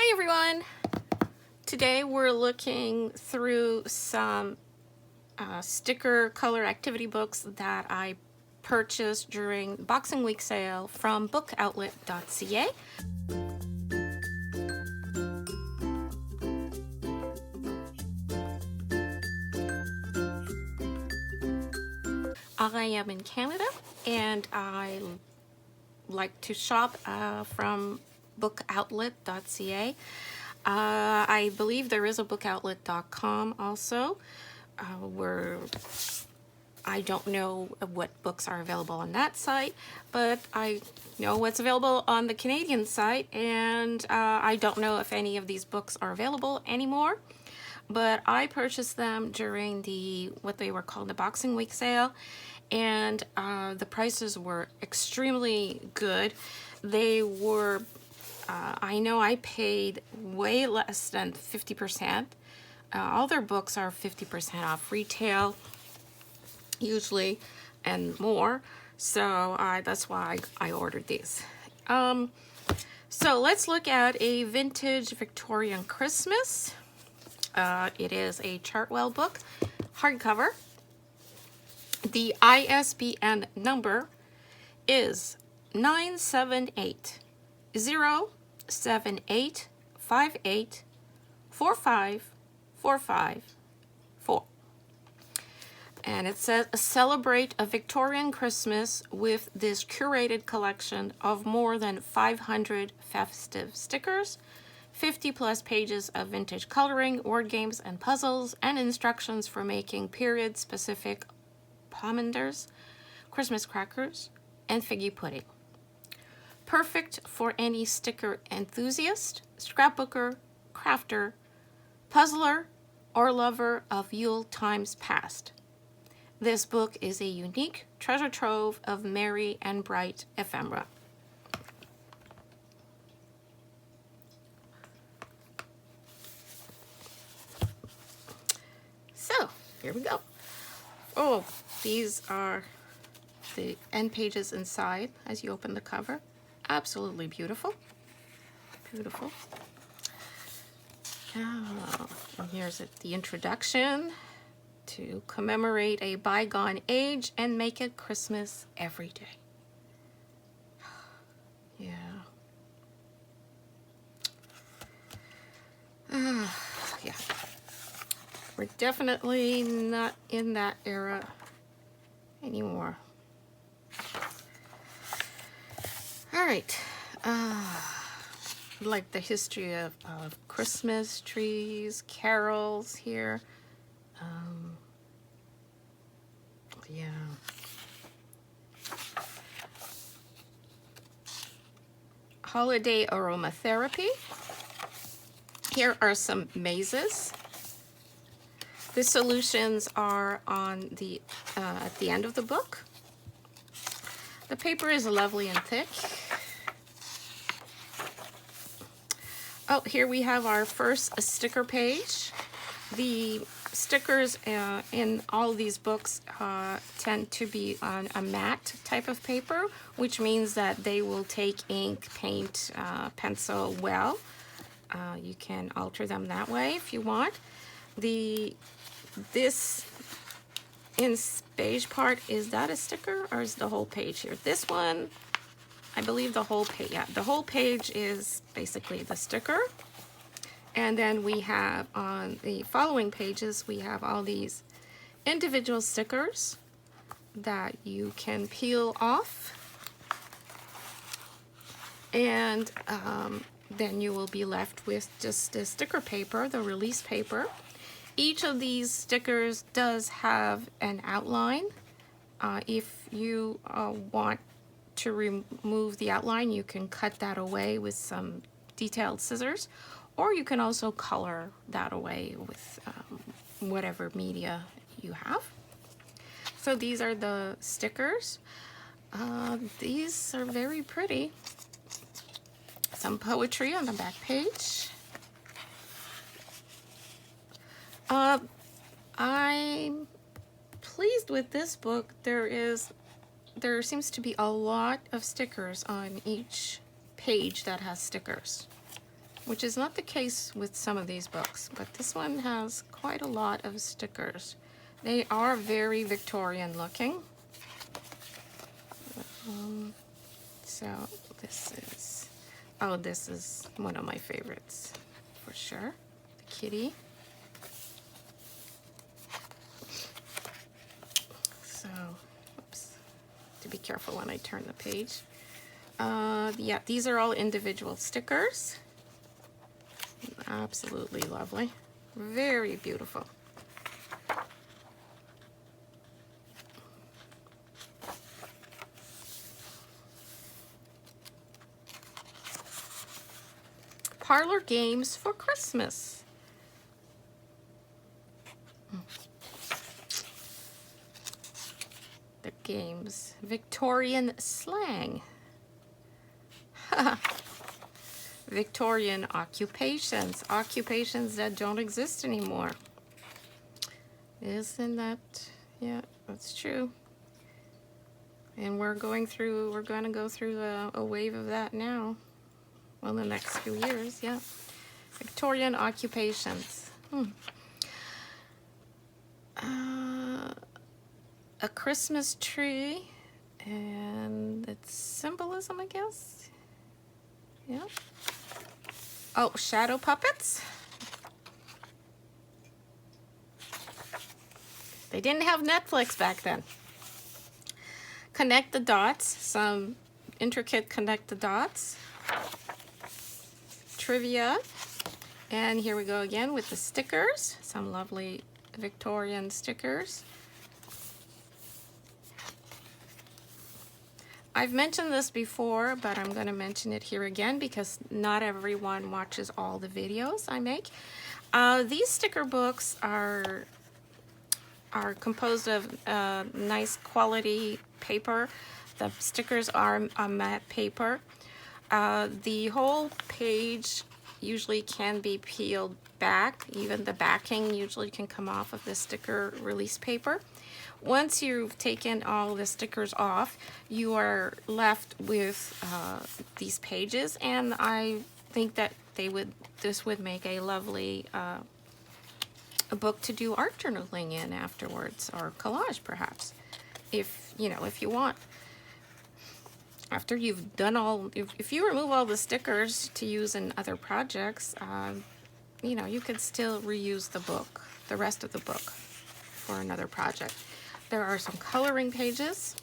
Hi everyone! Today we're looking through some sticker color activity books that I purchased during Boxing Week sale from Bookoutlet.ca. I am in Canada and I like to shop from Bookoutlet.ca. I believe there is a Bookoutlet.com also, where I don't know what books are available on that site, but I know what's available on the Canadian site, and I don't know if any of these books are available anymore. But I purchased them during what they were called the Boxing Week sale, and the prices were extremely good. They were, I know I paid way less than 50%. All their books are 50% off retail, usually, and more. So that's why I ordered these. So let's look at a vintage Victorian Christmas. It is a Chartwell book, hardcover. The ISBN number is 978-078-58-45-454. And it says, celebrate a Victorian Christmas with this curated collection of more than 500 festive stickers, 50 plus pages of vintage coloring, word games and puzzles, and instructions for making period specific pomanders, Christmas crackers, and figgy pudding. Perfect for any sticker enthusiast, scrapbooker, crafter, puzzler, or lover of Yule times past. This book is a unique treasure trove of merry and bright ephemera. So, here we go. Oh, these are the end pages inside as you open the cover. Absolutely beautiful. Beautiful. Oh, and here's the introduction. To commemorate a bygone age and make it Christmas every day. Yeah. Yeah. We're definitely not in that era anymore. All right. Like the history of Christmas trees, carols here. Yeah. Holiday aromatherapy. Here are some mazes. The solutions are on the at the end of the book. The paper is lovely and thick. Oh, here we have our first sticker page. The stickers in all these books tend to be on a matte type of paper, which means that they will take ink, paint, pencil well. You can alter them that way if you want. This in beige part, is that a sticker or is the whole page here? This one, I believe the whole page, yeah, the whole page is basically the sticker. And then we have on the following pages, we have all these individual stickers that you can peel off. And then you will be left with just the sticker paper, the release paper. Each of these stickers does have an outline. If you want to remove the outline, you can cut that away with some detailed scissors. Or you can also color that away with whatever media you have. So these are the stickers. These are very pretty. Some poetry on the back page. I'm pleased with this book. There seems to be a lot of stickers on each page that has stickers. which is not the case with some of these books, but this one has quite a lot of stickers. They are very Victorian looking. So this is, oh, this is one of my favorites for sure. The kitty. So, oops, to be careful when I turn the page. Yeah, these are all individual stickers. Absolutely lovely. Very beautiful. Parlor games for Christmas. The games. Victorian slang. Victorian occupations. Occupations that don't exist anymore. Isn't that? Yeah, that's true. And we're going to go through a wave of that now. Well, the next few years, yeah. Victorian occupations. A Christmas tree, and it's symbolism, I guess. Yeah. Oh, shadow puppets. They didn't have Netflix back then. Connect the dots, some intricate connect the dots. Trivia. And here we go again with the stickers. Some lovely Victorian stickers. I've mentioned this before, but I'm going to mention it here again because not everyone watches all the videos I make. These sticker books are composed of nice quality paper. The stickers are a matte paper. The whole page usually can be peeled back. Even the backing usually can come off of the sticker release paper. Once you've taken all the stickers off, you are left with these pages, and I think that this would make a lovely a book to do art journaling in afterwards, or collage perhaps, if you want. After you've done if you remove all the stickers to use in other projects, you could still reuse the rest of the book for another project. There are some coloring pages.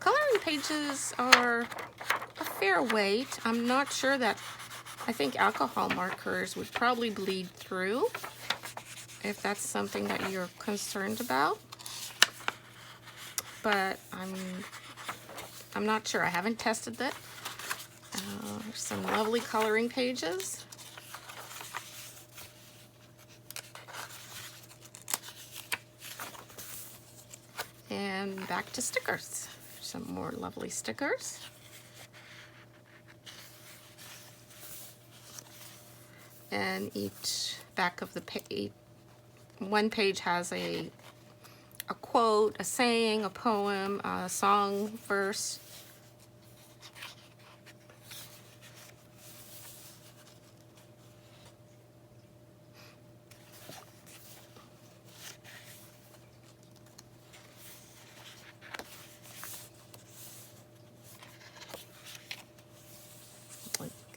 Coloring pages are a fair weight. I'm not sure that, I think alcohol markers would probably bleed through if that's something that you're concerned about. But I'm not sure. I haven't tested that. There's some lovely coloring pages. And back to stickers. Some more lovely stickers. And each back of the page, one page has a quote, a saying, a poem, a song, verse.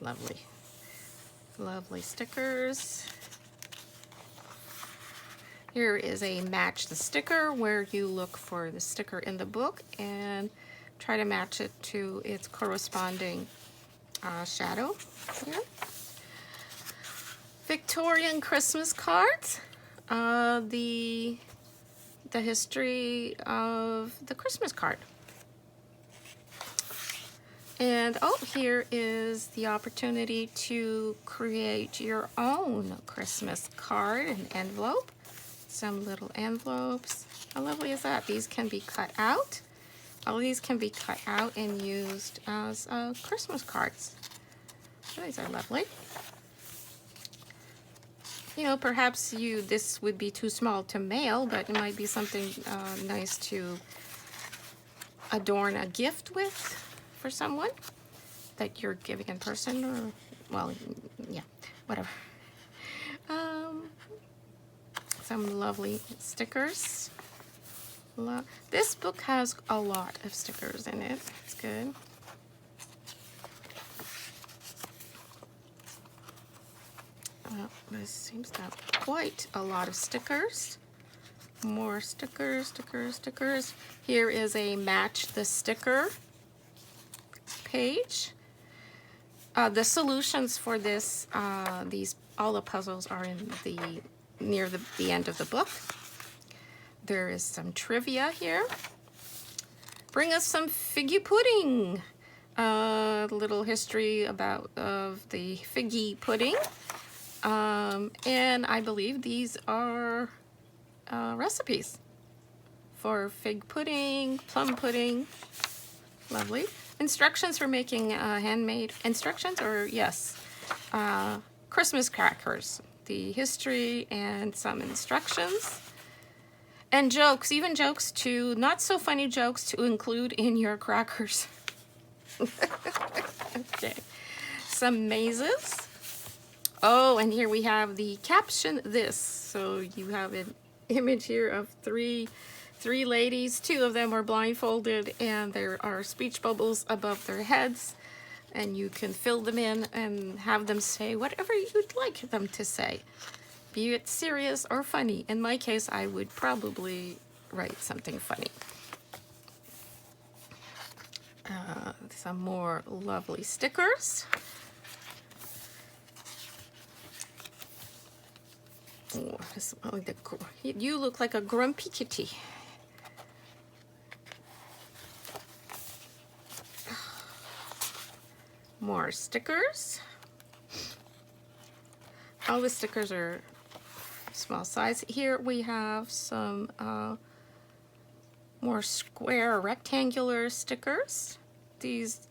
Lovely, lovely stickers. Here is a match the sticker, where you look for the sticker in the book and try to match it to its corresponding shadow here. Victorian Christmas cards. The history of the Christmas card. And oh, here is the opportunity to create your own Christmas card and envelope. Some little envelopes. How lovely is that? These can be cut out. All these can be cut out and used as Christmas cards. These are lovely. Perhaps this would be too small to mail, but it might be something nice to adorn a gift with for someone that you're giving in person, or, well, yeah, whatever. Some lovely stickers. This book has a lot of stickers in it. It's good. This seems to have quite a lot of stickers. More stickers, stickers, stickers. Here is a match the sticker page. The solutions for this, all the puzzles are in near the end of the book. There is some trivia here. Bring us some figgy pudding. A little history of the figgy pudding. And I believe these are recipes for fig pudding, plum pudding. Lovely. Instructions for making handmade instructions, or yes, Christmas crackers. The history and some instructions. And jokes, even jokes too, not so funny jokes to include in your crackers. Okay. Some mazes. Oh, and here we have the caption this. So you have an image here of three ladies. Two of them are blindfolded, and there are speech bubbles above their heads. And you can fill them in and have them say whatever you'd like them to say, be it serious or funny. In my case, I would probably write something funny. Some more lovely stickers. Oh, you look like a grumpy kitty. More stickers. All the stickers are small size. Here we have some more square rectangular stickers. These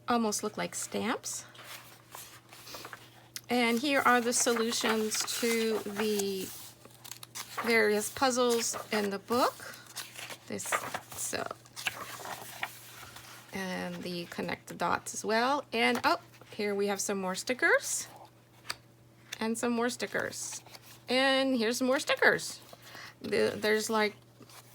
almost look like stamps. And here are the solutions to the various puzzles in the book. And the connect the dots as well. And oh, here we have some more stickers. And some more stickers. And here's some more stickers. There's like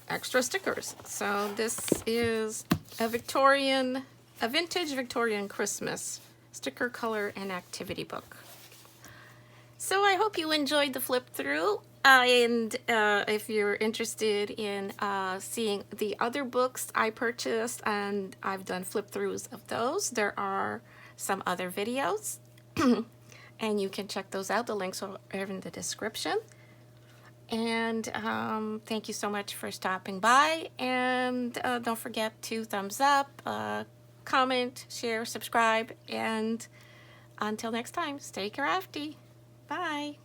extra stickers. So this is a vintage Victorian Christmas sticker, color, and activity book. So I hope you enjoyed the flip through. And if you're interested in seeing the other books I purchased, and I've done flip throughs of those, there are some other videos. And you can check those out. The links are in the description. And thank you so much for stopping by. And don't forget to thumbs up, comment, share, subscribe. And until next time, stay crafty. Bye.